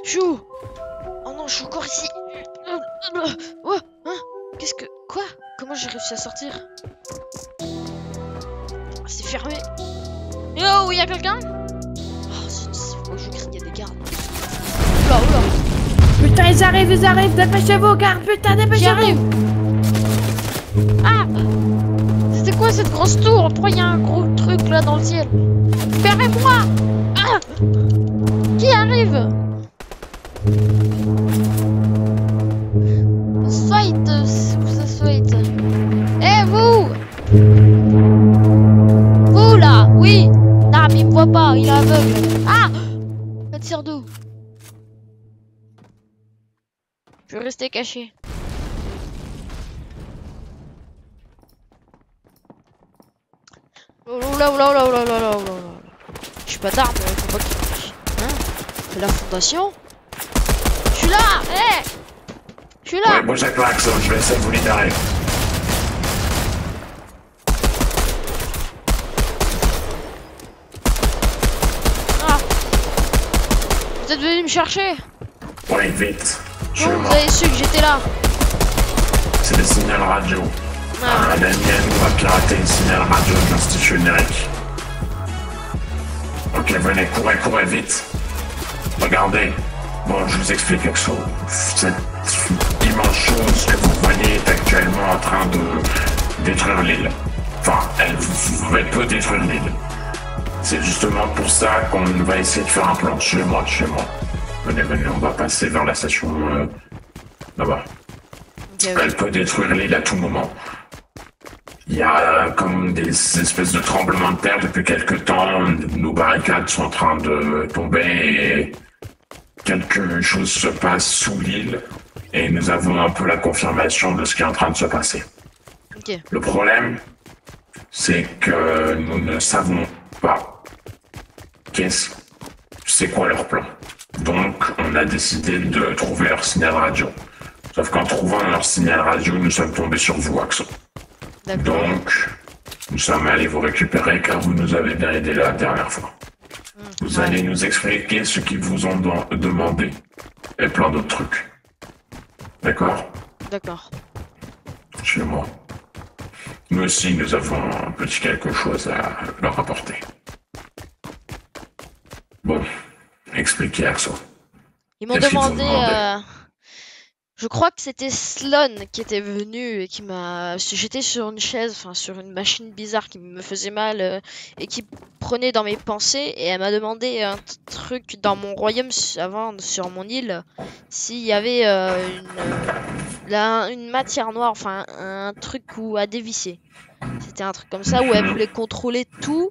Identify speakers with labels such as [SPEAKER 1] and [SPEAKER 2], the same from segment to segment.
[SPEAKER 1] Je suis où? Oh non, je suis encore ici. Oh, hein? Qu'est-ce que... Quoi? Comment j'ai réussi à sortir? C'est fermé. Yo, il y a quelqu'un? Oh, faut que je crie, il y a des gardes. Oula, oula.
[SPEAKER 2] Putain, ils arrivent, dépêchez-vous, garde, putain, dépêchez-vous.
[SPEAKER 1] Ah! C'était quoi cette grosse tour? Pourquoi il y a un gros truc là dans le ciel? Libérez-moi! Ah! Qui arrive? Soit, soit. Eh vous! Vous là, oui! Non, mais il me voit pas, il est aveugle. Ah! Ça tire d'où? Je vais rester caché. Oh là là là là là là là. Je suis pas d'armes, faut pas qu'il... Hein? C'est la fondation? Je suis là! Eh! Je suis là!
[SPEAKER 3] Ouais, bougez pas, Axel, je vais essayer de vous libérer.
[SPEAKER 1] Ah! Vous êtes venu me chercher?
[SPEAKER 3] Ouais, vite. Je
[SPEAKER 1] Non, vous avez su que j'étais là.
[SPEAKER 3] C'est des signaux radio.
[SPEAKER 1] Ah.
[SPEAKER 3] Un alien va pirater le signal radio de l'Institut numérique. Ok, venez, courez vite. Regardez. Bon, je vous explique quelque chose. Cette immense chose que vous voyez est actuellement en train de détruire l'île. Enfin, elle peut détruire l'île. C'est justement pour ça qu'on va essayer de faire un plan. Chez moi. Venez, on va passer vers la station là-bas.
[SPEAKER 1] Okay,
[SPEAKER 3] Elle peut détruire l'île à tout moment. Il y a comme des espèces de tremblements de terre depuis quelques temps. Nos barricades sont en train de tomber et quelque chose se passe sous l'île. Et nous avons un peu la confirmation de ce qui est en train de se passer.
[SPEAKER 1] Ok.
[SPEAKER 3] Le problème, c'est que nous ne savons pas c'est quoi leur plan. Donc, on a décidé de trouver leur signal radio. Sauf qu'en trouvant leur signal radio, nous sommes tombés sur vous, Axo. Donc, nous sommes allés vous récupérer car vous nous avez bien aidé la dernière fois. Vous allez nous expliquer ce qu'ils vous ont demandé et plein d'autres trucs. D'accord?
[SPEAKER 1] D'accord.
[SPEAKER 3] Chez moi. Nous aussi, nous avons un petit quelque chose à leur apporter. Bon, expliquez, Axo.
[SPEAKER 1] Ils m'ont demandé... Je crois que c'était Sloan qui était venu et qui m'a... J'étais sur une chaise, enfin sur une machine bizarre qui me faisait mal et qui prenait dans mes pensées. Et elle m'a demandé un truc dans mon royaume avant, sur mon île, s'il y avait une matière noire, enfin un truc à dévisser. C'était un truc comme ça où elle voulait contrôler tout.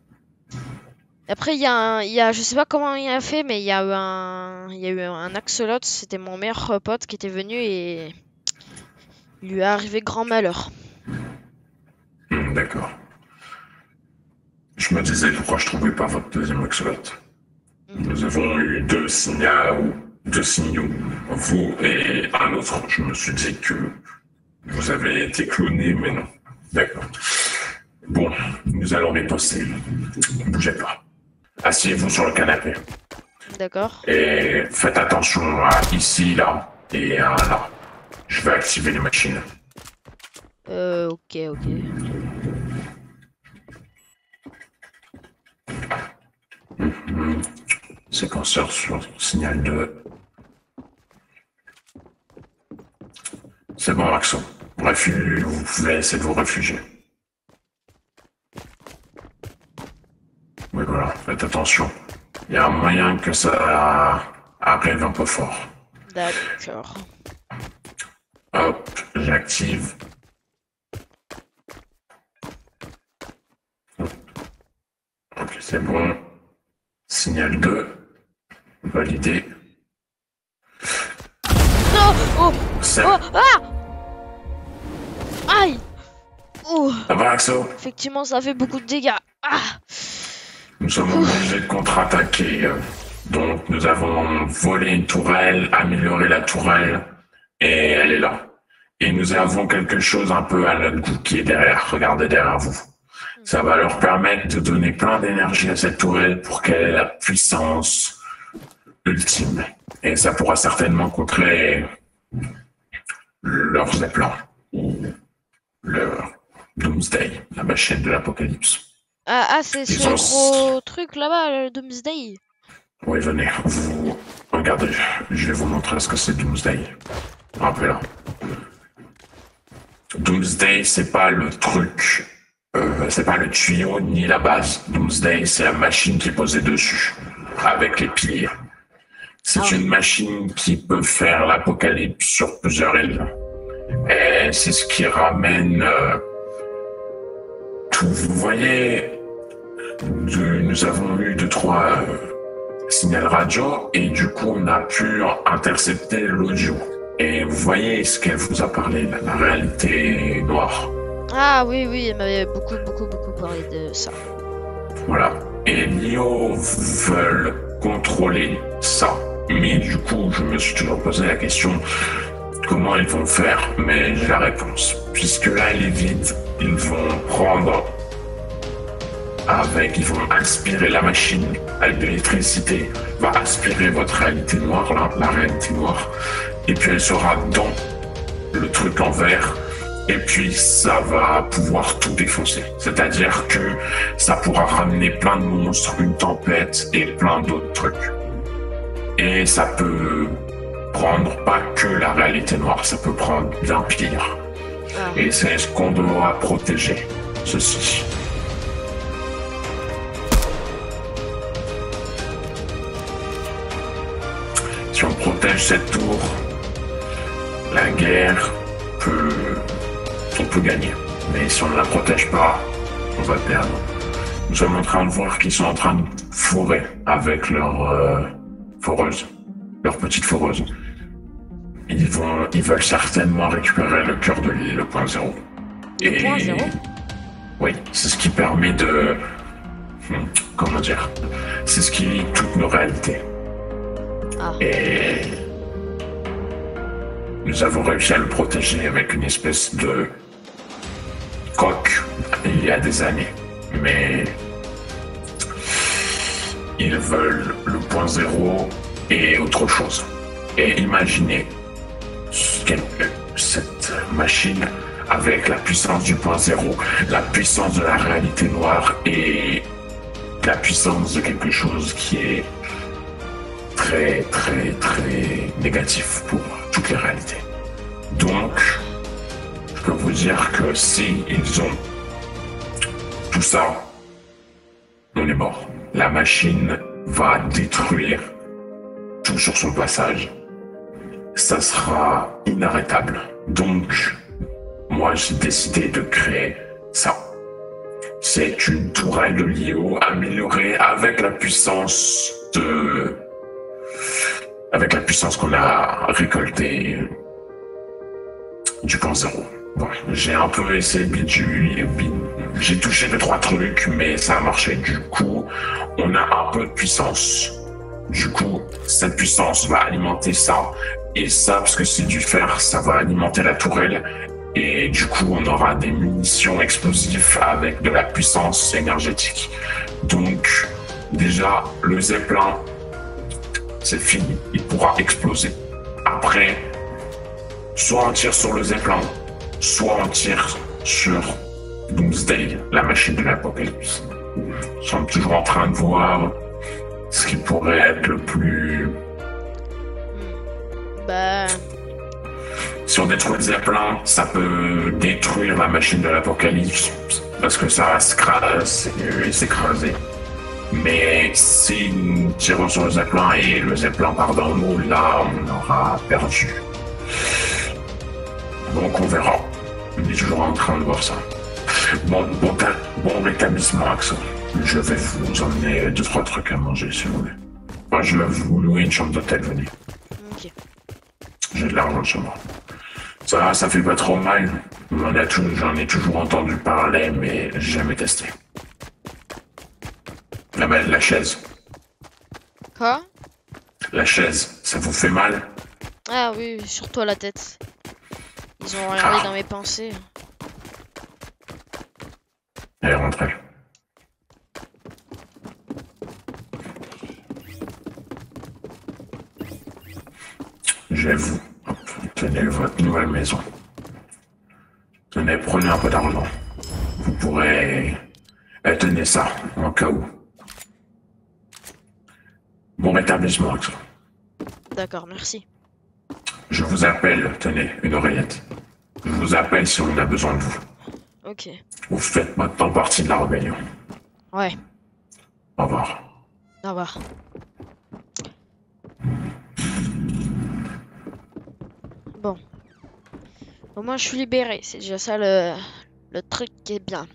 [SPEAKER 1] Après, il y a, je sais pas comment il a fait, mais il y a eu un axolote, c'était mon meilleur pote qui était venu et il lui est arrivé grand malheur.
[SPEAKER 3] D'accord. Je me disais pourquoi je trouvais pas votre deuxième axolote. Nous avons eu deux signaux, vous et un autre. Je me suis dit que vous avez été cloné, mais non. D'accord. Bon, nous allons riposter. Bougez pas. Asseyez-vous sur le canapé.
[SPEAKER 1] D'accord.
[SPEAKER 3] Et faites attention à ici, là, et à là. Je vais activer les machines.
[SPEAKER 1] Ok.
[SPEAKER 3] Séquenceur sur signal 2. C'est bon, Axo. Vous pouvez essayer de vous réfugier. Oui, voilà, faites attention. Il y a un moyen que ça arrive un peu fort.
[SPEAKER 1] D'accord.
[SPEAKER 3] Hop, j'active. Ok, c'est bon. Signal 2. Validé.
[SPEAKER 1] Non! Oh!
[SPEAKER 3] C'est...
[SPEAKER 1] Oh! Ah! Aïe! Oh!
[SPEAKER 3] Ça va, Axo?
[SPEAKER 1] Effectivement, ça fait beaucoup de dégâts. Ah!
[SPEAKER 3] Nous sommes obligés de contre-attaquer. Donc, nous avons volé une tourelle, amélioré la tourelle, et elle est là. Et nous avons quelque chose un peu à notre goût qui est derrière. Regardez derrière vous. Ça va leur permettre de donner plein d'énergie à cette tourelle pour qu'elle ait la puissance ultime. Et ça pourra certainement coûter leurs plans. Leur Doomsday, la machine de l'apocalypse.
[SPEAKER 1] Ah, c'est ce gros truc là-bas, le Doomsday.
[SPEAKER 3] Oui, venez, vous... Regardez, je vais vous montrer ce que c'est Doomsday. Rappelez-la. Doomsday, c'est pas le truc, c'est pas le tuyau ni la base. Doomsday, c'est la machine qui est posée dessus, avec les piliers. C'est une machine qui peut faire l'apocalypse sur plusieurs îles. Et c'est ce qui ramène tout. Vous voyez, nous avons eu 2-3 signaux radio et du coup on a pu intercepter l'audio. Et vous voyez ce qu'elle vous a parlé, la réalité noire.
[SPEAKER 1] Ah oui, elle m'avait beaucoup parlé de ça.
[SPEAKER 3] Voilà. Et l'IO veulent contrôler ça. Mais du coup, je me suis toujours posé la question comment ils vont faire, mais j'ai la réponse. Puisque là, elle est vide, ils vont prendre ils vont aspirer la machine avec de l'électricité, va aspirer votre réalité noire, là, la réalité noire, et puis elle sera dans le truc en vert, et puis ça va pouvoir tout défoncer. C'est-à-dire que ça pourra ramener plein de monstres, une tempête et plein d'autres trucs. Et ça peut prendre pas que la réalité noire, ça peut prendre bien pire. Et c'est ce qu'on doit protéger, ceci. Si on protège cette tour, la guerre on peut gagner. Mais si on ne la protège pas, on va perdre. Nous sommes en train de voir qu'ils sont en train de fourrer avec leur foreuse, leur petite foreuse. Ils veulent certainement récupérer le cœur de l'île, le point zéro.
[SPEAKER 1] Le point zéro ?
[SPEAKER 3] Oui, c'est ce qui permet de... Comment dire ? C'est ce qui lie toutes nos réalités. Et nous avons réussi à le protéger avec une espèce de coque il y a des années. Mais ils veulent le point zéro et autre chose. Et imaginez cette machine avec la puissance du point zéro, la puissance de la réalité noire et la puissance de quelque chose qui est très négatif pour toutes les réalités. Donc, je peux vous dire que si ils ont tout ça, on est mort. La machine va détruire tout sur son passage. Ça sera inarrêtable. Donc, moi, j'ai décidé de créer ça. C'est une tourelle de Lio améliorée avec la puissance qu'on a récoltée du point zéro. Bon, j'ai un peu essayé j'ai touché 2-3 trucs, mais ça a marché. Du coup, on a un peu de puissance. Du coup, cette puissance va alimenter ça. Et ça, parce que c'est du fer, ça va alimenter la tourelle. Et du coup, on aura des munitions explosives avec de la puissance énergétique. Donc, déjà, le Zeppelin, c'est fini. Il pourra exploser. Après, soit on tire sur le Zeppelin, soit on tire sur Doomsday, la machine de l'apocalypse. Nous sommes toujours en train de voir ce qui pourrait être le plus... Si on détruit le Zeppelin, ça peut détruire la machine de l'apocalypse, parce que ça va s'écraser. Mais si nous tirons sur le Zeppelin et le Zeppelin part dans l'eau, là, on aura perdu. Donc on verra. On est toujours en train de voir ça. Bon rétablissement, Axel. Je vais vous emmener 2-3 trucs à manger, si vous voulez. Moi, je vais vous louer une chambre d'hôtel, venez.
[SPEAKER 1] Ok.
[SPEAKER 3] J'ai de l'argent chez moi. Ça fait pas trop mal. J'en ai toujours entendu parler, mais j'ai jamais testé. La chaise.
[SPEAKER 1] Quoi?
[SPEAKER 3] La chaise, ça vous fait mal?
[SPEAKER 1] Ah oui, surtout à la tête. Ils ont regardé dans mes pensées.
[SPEAKER 3] Allez, rentrez. vais vous. Hop, tenez votre nouvelle maison. Tenez, prenez un peu d'argent. Vous pourrez... tenez ça, en cas où. Bon rétablissement, Axel.
[SPEAKER 1] D'accord, merci.
[SPEAKER 3] Je vous appelle, tenez, une oreillette. Je vous appelle si on a besoin de vous.
[SPEAKER 1] Ok.
[SPEAKER 3] Vous faites maintenant partie de la rébellion.
[SPEAKER 1] Ouais,
[SPEAKER 3] Au revoir.
[SPEAKER 1] au revoir. Bon. Au moins je suis libéré, c'est déjà ça le truc qui est bien.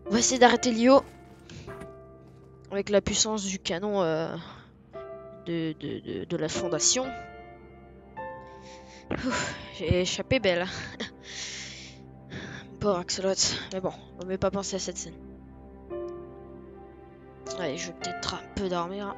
[SPEAKER 1] On va essayer d'arrêter Lio. Avec la puissance du canon de la fondation. J'ai échappé belle. Pauvre Axolot. Mais bon, on ne pas penser à cette scène. Allez, je vais peut-être un peu dormir.